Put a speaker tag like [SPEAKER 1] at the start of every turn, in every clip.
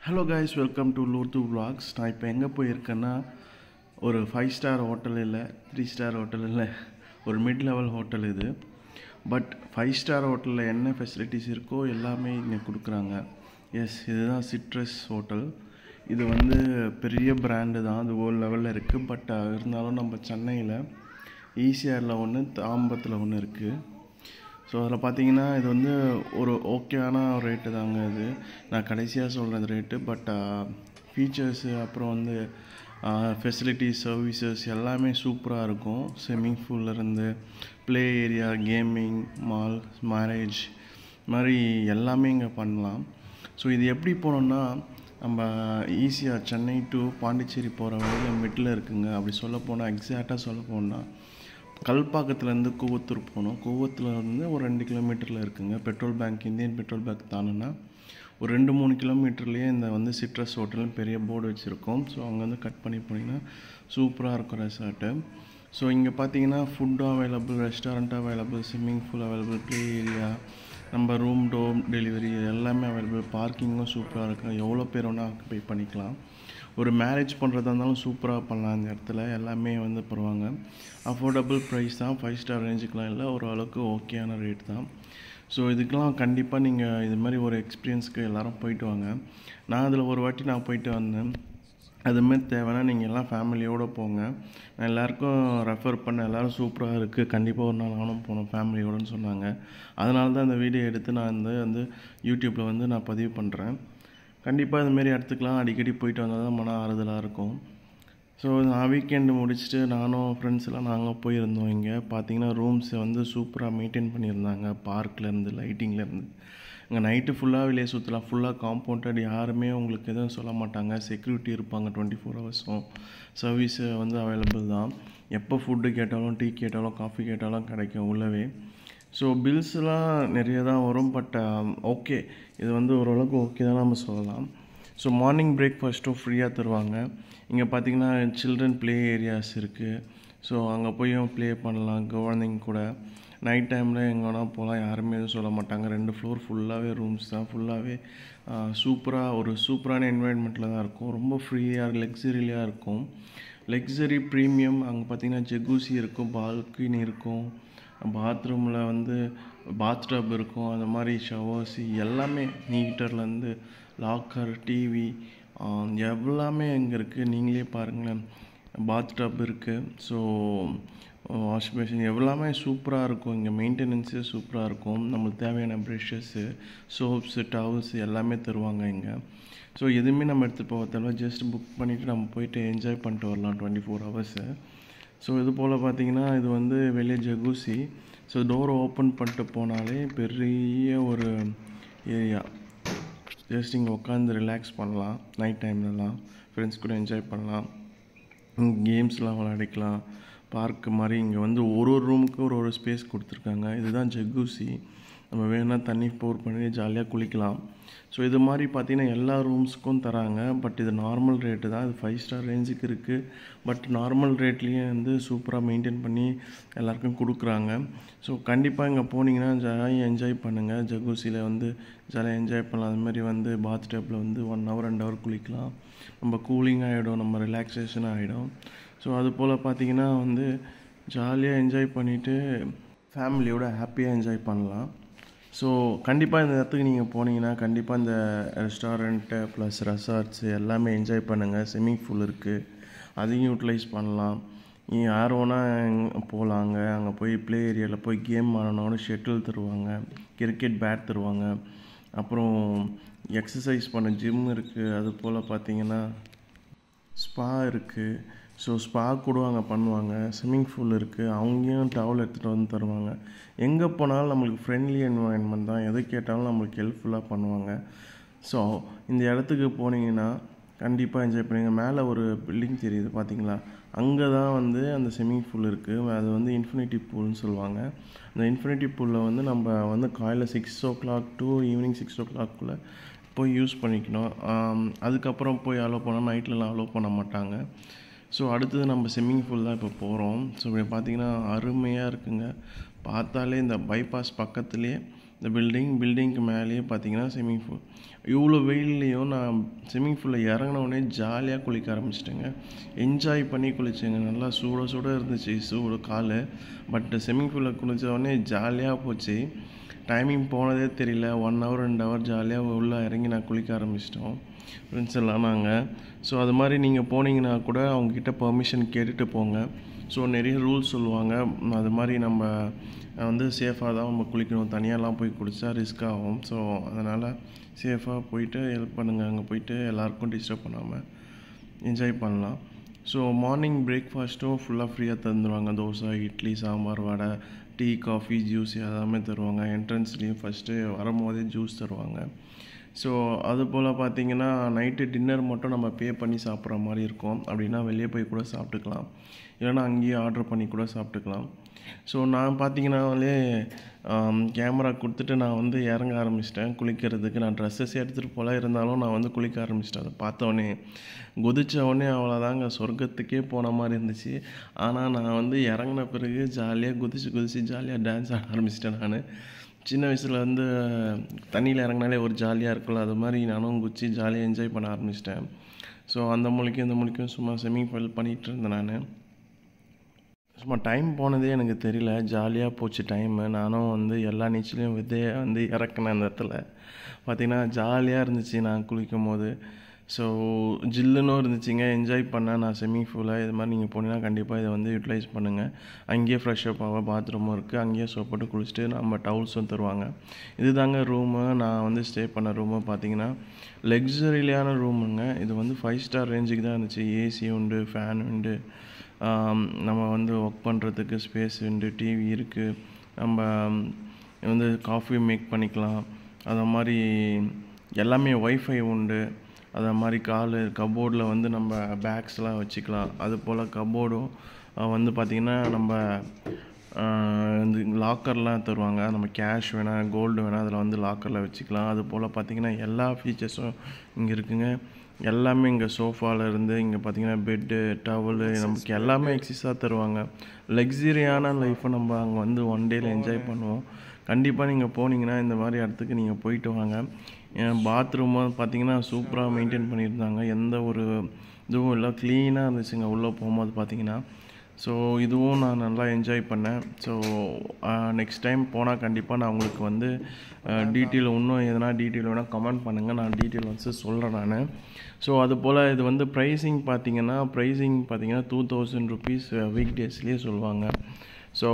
[SPEAKER 1] Hello guys, welcome to Lourdu vlogs. நான் இப்போ எங்கே போயிருக்கேன்னா, ஒரு 5 ஸ்டார் ஹோட்டல் இல்லை, 3 ஸ்டார் ஹோட்டல் இல்லை, ஒரு மிட் லெவல் ஹோட்டல் இது. பட் 5 ஸ்டார் ஹோட்டலில் என்ன ஃபெசிலிட்டிஸ் இருக்கோ எல்லாமே இங்கே கொடுக்குறாங்க. எஸ், இதுதான் சிட்ரஸ் ஹோட்டல். இது வந்து பெரிய பிராண்டு தான், அது ஒரு லெவலில் இருக்குது. பட் இருந்தாலும் நம்ம சென்னையில் ஈசிஆரில் ஒன்று, தாம்பரத்தில் ஒன்று இருக்குது. ஸோ அதில் பார்த்தீங்கன்னா இது வந்து ஒரு ஓகேயான ரேட்டு தாங்க. இது நான் கடைசியாக சொல்கிறது ரேட்டு. பட் ஃபீச்சர்ஸு அப்புறம் வந்து ஃபெசிலிட்டிஸ், சர்வீசஸ் எல்லாமே சூப்பராக இருக்கும். ஸ்விம்மிங் பூல்லேருந்து play area, gaming, mall, marriage மாதிரி எல்லாமே இங்கே பண்ணலாம். ஸோ இது எப்படி போனோம்னா, நம்ம ஈஸியாக சென்னை டு பாண்டிச்சேரி போகிற வழியில் மிட்டில் இருக்குங்க. அப்படி சொல்ல போனால், எக்ஸாக்டாக சொல்ல போனால் கல்பாக்கத்துலேருந்து கூவத்தூர் போகணும். கூவத்தூர்லேருந்து ஒரு 2 கிலோமீட்டரில் இருக்குங்க. Petrol bunk, Indian petrol bunk தானேன்னா ஒரு 2-3 கிலோமீட்டர்லேயே இந்த வந்து சிட்ரஸ் ஹோட்டல்னு பெரிய போர்டு வச்சுருக்கோம். ஸோ அங்கேருந்து கட் பண்ணி போனீங்கன்னா சூப்பராக இருக்கும் ரெசார்ட்டு. ஸோ இங்கே பார்த்தீங்கன்னா ஃபுட்டும் available, restaurant available, swimming pool available, play area, நம்ம ரூம் டோர் டெலிவரி எல்லாமே அவைலபிள். பார்க்கிங்கும் சூப்பராக இருக்கும். எவ்வளோ பேர் வேணால் ஆக்குபை பண்ணிக்கலாம். ஒரு மேரேஜ் பண்ணுறதா இருந்தாலும் சூப்பராக பண்ணலாம். இந்த இடத்துல எல்லாமே வந்து போடுவாங்க. அஃபோர்டபுள் ப்ரைஸ் தான், 5 ஸ்டார் ரேஞ்சுக்கெலாம் இல்லை, ஓரளவுக்கு ஓகேயான ரேட் தான். ஸோ இதுக்கெலாம் கண்டிப்பாக நீங்கள் இது மாதிரி ஒரு எக்ஸ்பீரியன்ஸ்க்கு எல்லோரும் போயிட்டு வாங்க. நான் அதில் ஒரு வாட்டி நான் போயிட்டு வந்தேன். அதுமாரி தேவைன்னா நீங்கள் எல்லாம் ஃபேமிலியோடு போங்க. நான் எல்லாேருக்கும் ரெஃபர் பண்ண, எல்லோரும் சூப்பராக இருக்குது, கண்டிப்பாக ஒரு நாள் நானும் போனோம் ஃபேமிலியோடுன்னு சொன்னாங்க. அதனால தான் இந்த வீடியோ எடுத்து நான் வந்து யூடியூப்பில் வந்து நான் பதிவு பண்ணுறேன். கண்டிப்பாக இதுமாரி இடத்துக்குலாம் அடிக்கடி போயிட்டு வந்தால் தான் மன ஆறுதலாக இருக்கும். ஸோ நான் வீக்கெண்டு முடிச்சுட்டு நானும் ஃப்ரெண்ட்ஸ் எல்லாம் நாங்கள் போயிருந்தோம். இங்கே பார்த்தீங்கன்னா ரூம்ஸை வந்து சூப்பராக மெயின்டைன் பண்ணியிருந்தாங்க. பார்க்லேருந்து, லைட்டிங்லேருந்து. இங்கே நைட்டு ஃபுல்லாக வெளியே சுற்றலாம். ஃபுல்லாக காம்பவுண்டட், யாருமே உங்களுக்கு எதுவும் சொல்ல மாட்டாங்க. செக்யூரிட்டி இருப்பாங்க 24 ஹவர்ஸும். சர்வீஸு வந்து அவைலபிள் தான். எப்போ ஃபுட்டு கேட்டாலும், டீ கேட்டாலும், காஃபி கேட்டாலும் கிடைக்கும் உள்ளவே. ஸோ பில்ஸ்லாம் நிறைய தான் வரும். பட் ஓகே, இது வந்து ஓரளவுக்கு ஓகே தான் நம்ம சொல்லலாம். ஸோ மார்னிங் பிரேக்ஃபாஸ்ட்டும் ஃப்ரீயாக தருவாங்க. இங்கே பார்த்தீங்கன்னா சில்ட்ரன் ப்ளே ஏரியாஸ் இருக்குது. ஸோ அங்கே போயும் ப்ளே பண்ணலாம் குழந்தைங்க கூட. நைட் டைமில் எங்கே வேணால் போகலாம், யாருமே எதுவும் சொல்ல மாட்டாங்க. 2 ஃப்ளோர் ஃபுல்லாகவே ரூம்ஸ் தான். ஃபுல்லாகவே சூப்பராக ஒரு சூப்பரான என்வாயன்மெண்ட்டில் தான் இருக்கும். ரொம்ப ஃப்ரீயாக, லக்ஸரியாக இருக்கும். Luxury premium. அங்கே பார்த்தீங்கன்னா ஜெகூசி இருக்கும், பால்கனி இருக்கும், பாத்ரூமில் வந்து பாத் டப் இருக்கும். அந்த மாதிரி ஷவர்ஸ் எல்லாமே, ஹீட்டர்லேருந்து லாக்கர், டிவி எல்லாமே இங்கே இருக்குது. நீங்களே பாருங்களேன், பாத் டப் இருக்குது. ஸோ வாஷ் மிஷின் எல்லாமே சூப்பராக இருக்கும். இங்கே மெயின்டெனன்ஸே சூப்பராக இருக்கும். நம்மளுக்கு தேவையான ப்ரெஷ்ஷஸ்ஸு, சோப்ஸு, டவல்ஸு எல்லாமே தருவாங்க இங்கே. ஸோ எதுவுமே நம்ம எடுத்துகிட்டு போக தேவை, ஜஸ்ட் புக் பண்ணிவிட்டு நம்ம போயிட்டு என்ஜாய் பண்ணிட்டு வரலாம் 24 ஹவர்ஸு. ஸோ இது போல் பார்த்தீங்கன்னா இது வந்து வெளியே ஜகூசி. ஸோ டோரை ஓப்பன் பண்ணிட்டு போனாலே பெரிய ஒரு ஏரியா. ஜஸ்ட் இங்கே உட்காந்து ரிலாக்ஸ் பண்ணலாம். நைட் டைம்லலாம் ஃப்ரெண்ட்ஸ் கூட என்ஜாய் பண்ணலாம். கேம்ஸ்லாம் விளையாடிக்கலாம். பார்க்கு மாதிரி இங்கே வந்து ஒரு ரூமுக்கு ஒரு ஸ்பேஸ் கொடுத்துருக்காங்க. இதுதான் ஜக்கூசி. நம்ம வேணால் தண்ணி போர் பண்ணி ஜாலியாக குளிக்கலாம். ஸோ இது மாதிரி பார்த்திங்கன்னா எல்லா ரூம்ஸுக்கும் தராங்க. பட் இது நார்மல் ரேட்டு தான். இது 5 ஸ்டார் ரேஞ்சுக்கு இருக்குது. பட் நார்மல் ரேட்லேயே வந்து சூப்பராக மெயின்டைன் பண்ணி எல்லாருக்கும் கொடுக்குறாங்க. ஸோ கண்டிப்பாக இங்கே போனீங்கன்னா ஜாலியாக என்ஜாய் பண்ணுங்கள். ஜக்கூசியில் வந்து ஜாலியாக என்ஜாய் பண்ணலாம். அதுமாதிரி வந்து பாத் டப்பில் வந்து 1 ஹவர் 2 ஹவர் குளிக்கலாம். நம்ம கூலிங் ஆகிடும், நம்ம ரிலாக்ஸேஷன் ஆகிடும். ஸோ அது போல் பார்த்திங்கன்னா வந்து ஜாலியாக என்ஜாய் பண்ணிவிட்டு ஃபேமிலியோட ஹாப்பியாக என்ஜாய் பண்ணலாம். ஸோ கண்டிப்பாக இந்த இடத்துக்கு நீங்கள் போனீங்கன்னா கண்டிப்பாக இந்த ரெஸ்டாரண்ட்டு ப்ளஸ் ரெசார்ட்ஸு எல்லாமே என்ஜாய் பண்ணுங்கள். ஸ்விம்மிங் பூல் இருக்குது, அதையும் யூட்டிலைஸ் பண்ணலாம். நீங்கள் யார் வேணால் போகலாங்க. அங்கே போய் ப்ளே ஏரியாவில் போய் கேம் ஆடணும்னு ஷட்டில் தருவாங்க, கிரிக்கெட் பேட் தருவாங்க. அப்புறம் எக்ஸசைஸ் பண்ண ஜிம் இருக்குது. அது போல் பார்த்தீங்கன்னா ஸ்பா இருக்குது. ஸோ ஸ்பா கூட அங்கே பண்ணுவாங்க. ஸ்விம்மிங் பூல் இருக்குது, அவங்கேயும் டவல் எடுத்துகிட்டு வந்து தருவாங்க. எங்கே போனாலும் நம்மளுக்கு ஃப்ரெண்ட்லி என்வாயன்மெண்ட் தான். எதை கேட்டாலும் நம்மளுக்கு ஹெல்ப்ஃபுல்லாக பண்ணுவாங்க. ஸோ இந்த இடத்துக்கு போனீங்கன்னா கண்டிப்பாக என்ஜாய் பண்ணுங்க. மேலே ஒரு பில்டிங் தெரியுது பார்த்தீங்களா, அங்கே தான் வந்து அந்த ஸ்விம்மிங் பூல் இருக்குது. அது வந்து இன்ஃபினிட்டி பூல்னு சொல்லுவாங்க. அந்த இன்ஃபினிட்டி பூலில் வந்து நம்ம வந்து காலையில் 6 o'clock டு ஈவினிங் 6 o'clock போய் யூஸ் பண்ணிக்கணும். அதுக்கப்புறம் போய் அலோவ் பண்ணால் நைட்லலாம் அலோவ் பண்ண மாட்டாங்க. ஸோ அடுத்தது நம்ம ஸ்விம்மிங் பூல் தான் இப்போ போகிறோம். ஸோ இப்படி பார்த்திங்கன்னா அருமையாக இருக்குங்க. பார்த்தாலே இந்த பைபாஸ் பக்கத்துலேயே இந்த பில்டிங்க்கு மேலேயே பார்த்தீங்கன்னா ஸ்விம்மிங் பூல். இவ்வளோ வெயில்லையும் நான் ஸ்விம்மிங் பூலில் இறங்கினோடனே ஜாலியாக குளிக்க ஆரம்பிச்சிட்டேங்க. என்ஜாய் பண்ணி குளிச்சேங்க. நல்லா சுட இருந்துச்சு சூடு கால். பட் ஸ்விம்மிங் பூலில் குளித்தோடனே ஜாலியாக போச்சு. டைமிங் போனதே தெரியல. 1 hour 2 hour ஜாலியாக உள்ளே இறங்கி நான் குளிக்க ஆரம்பிச்சிட்டோம் ஃப்ரெண்ட்ஸ் எல்லாம் நாங்கள். ஸோ அது மாதிரி நீங்கள் போனீங்கன்னா கூட அவங்கக்கிட்ட பெர்மிஷன் கேட்டுட்டு போங்க. ஸோ நிறைய ரூல்ஸ் சொல்லுவாங்க. அது மாதிரி நம்ம வந்து சேஃபாக தான் நம்ம குளிக்கணும். தனியாலாம் போய் குளித்தா ரிஸ்க் ஆகும். ஸோ அதனால் சேஃபாக போயிட்டு ஹெல்ப் பண்ணுங்கள். அங்கே போயிட்டு எல்லாேருக்கும் டிஸ்டர்ப் பண்ணாமல் என்ஜாய் பண்ணலாம். ஸோ மார்னிங் பிரேக்ஃபாஸ்ட்டும் ஃபுல்லாக ஃப்ரீயாக தந்துடுவாங்க. தோசை, இட்லி, சாம்பார், வடை, டீ, காஃபி, ஜூஸ் எல்லாமே தருவாங்க. என்ட்ரன்ஸ்லேயும் ஃபஸ்ட்டு வரும்போதே ஜூஸ் தருவாங்க. ஸோ அதுபோல் பார்த்திங்கன்னா நைட்டு டின்னர் மட்டும் நம்ம பே பண்ணி சாப்பிட்ற மாதிரி இருக்கும். அப்படின்னா வெளியே போய் கூட சாப்பிட்டுக்கலாம், இல்லைனா அங்கேயே ஆர்டர் பண்ணி கூட சாப்பிட்டுக்கலாம். ஸோ நான் பார்த்திங்கனாலே கேமரா கொடுத்துட்டு நான் வந்து இறங்க ஆரம்பிச்சிட்டேன் குளிக்கிறதுக்கு. நான் ட்ரெஸ்ஸஸ் எடுத்துகிட்டு போல இருந்தாலும் நான் வந்து குளிக்க ஆரம்பிச்சிட்டேன். அதை பார்த்தோன்னே குதித்தவொடனே அவ்வளோதாங்க, சொர்க்கத்துக்கே போன மாதிரி இருந்துச்சு. ஆனால் நான் வந்து இறங்கின பிறகு ஜாலியாக குதித்து ஜாலியாக டான்ஸ் ஆட ஆரம்பிச்சிட்டேன். நான் சின்ன வயசில் வந்து தண்ணியில் இறங்கினாலே ஒரு ஜாலியாக இருக்கும்ல, அது மாதிரி நானும் குதித்து ஜாலியாக என்ஜாய் பண்ண ஆரம்பிச்சிட்டேன். ஸோ அந்த மொழிக்கும் இந்த மொழிக்கும் சும்மா ஸ்விம்மிங் பூல் பண்ணிகிட்டு இருந்தேன். நான் சும்மா டைம் போனதே எனக்கு தெரியல. ஜாலியாக போச்சு டைமு. நானும் வந்து எல்லா நீச்சலையும் வந்து இறக்குனேன். அந்த இடத்துல பார்த்திங்கன்னா ஜாலியாக இருந்துச்சு நான் குளிக்கும் போது. ஸோ ஜில்லுன்னு இருந்துச்சுங்க. என்ஜாய் பண்ணேன் நான் ஸ்விம்மிங் பூலை. இது மாதிரி நீங்கள் போனீங்கன்னா கண்டிப்பாக இதை வந்து யூட்டிலைஸ் பண்ணுங்கள். அங்கேயே ஃப்ரெஷ்அப் ஆக பாத்ரூமும் இருக்குது. அங்கேயே சோப் போட்டு குளிச்சுட்டு நம்ம டவுல்ஸும் தருவாங்க. இது தாங்க ரூமு. நான் வந்து ஸ்டே பண்ண ரூமு பார்த்திங்கன்னா லக்ஸரியான ரூமுங்க. இது வந்து 5 star ரேஞ்சுக்கு தான் இருந்துச்சு. ஏசி உண்டு, ஃபேன் உண்டு, நம்ம வந்து ஒர்க் பண்ணுறதுக்கு ஸ்பேஸ் உண்டு, டிவி இருக்குது, நம்ம வந்து காஃபி மேக் பண்ணிக்கலாம், அதை மாதிரி எல்லாமே ஒய்ஃபை உண்டு. அதை மாதிரி கபோர்டில் வந்து நம்ம பேக்ஸ்லாம் வச்சுக்கலாம். அது போல் கபோர்டும் வந்து பார்த்திங்கன்னா நம்ம இந்த லாக்கர்லாம் தருவாங்க. நம்ம கேஷ் வேணால், கோல்டு வேணால் அதில் வந்து லாக்கரில் வச்சுக்கலாம். அது போல் பார்த்திங்கன்னா எல்லா ஃபீச்சர்ஸும் இங்கே இருக்குங்க. எல்லாமே இங்கே சோஃபாவில் இருந்து இங்கே பார்த்திங்கன்னா பெட்டு, டவலு, நமக்கு எல்லாமே எக்ஸஸாக தருவாங்க. லக்ஸரியான லைஃப்பை நம்ம அங்கே வந்து 1 dayல என்ஜாய் பண்ணுவோம். கண்டிப்பாக நீங்கள் போனீங்கன்னா இந்த மாதிரி இடத்துக்கு நீங்கள் போயிட்டு வாங்க. பாத்ரூமாக பார்த்திங்கன்னா சூப்பராக மெயின்டைன் பண்ணியிருந்தாங்க. எந்த ஒரு இதுவும் இல்லை, க்ளீனாக இருந்துச்சுங்க உள்ளே போகும்போது பார்த்திங்கன்னா. ஸோ இதுவும் நான் நல்லா என்ஜாய் பண்ணேன். ஸோ நெக்ஸ்ட் டைம் போனால் கண்டிப்பாக நான் உங்களுக்கு வந்து டீட்டெயில் இன்னும் எதனா டீட்டெயில் வேணால் கமெண்ட் பண்ணுங்கள். நான் டீட்டெயில் வந்து சொல்கிறேன் நான். ஸோ அது போல் இது வந்து ப்ரைஸிங் பார்த்திங்கன்னா 2000 rupees வீக் டேஸ்லேயே சொல்லுவாங்க. ஸோ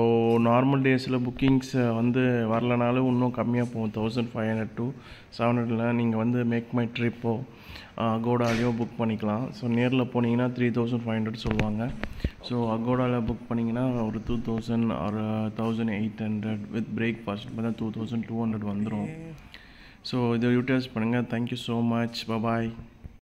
[SPEAKER 1] நார்மல் டேஸில் புக்கிங்ஸ் வந்து வரலனாலும் இன்னும் கம்மியாக போகும். 1500 to 700 நீங்கள் வந்து மேக் மை ட்ரிப்போ அகோடாலேயோ புக் பண்ணிக்கலாம். ஸோ நேரில் போனீங்கன்னா 3500 சொல்லுவாங்க. ஸோ அகோடாவில் புக் பண்ணிங்கன்னா ஒரு 2000 or 1800 வித் பிரேக்ஃபாஸ்ட் பார்த்தா 2200 வந்துடும். ஸோ இதை யூட்டிலைஸ் பண்ணுங்கள். Thank you so much. பாய்.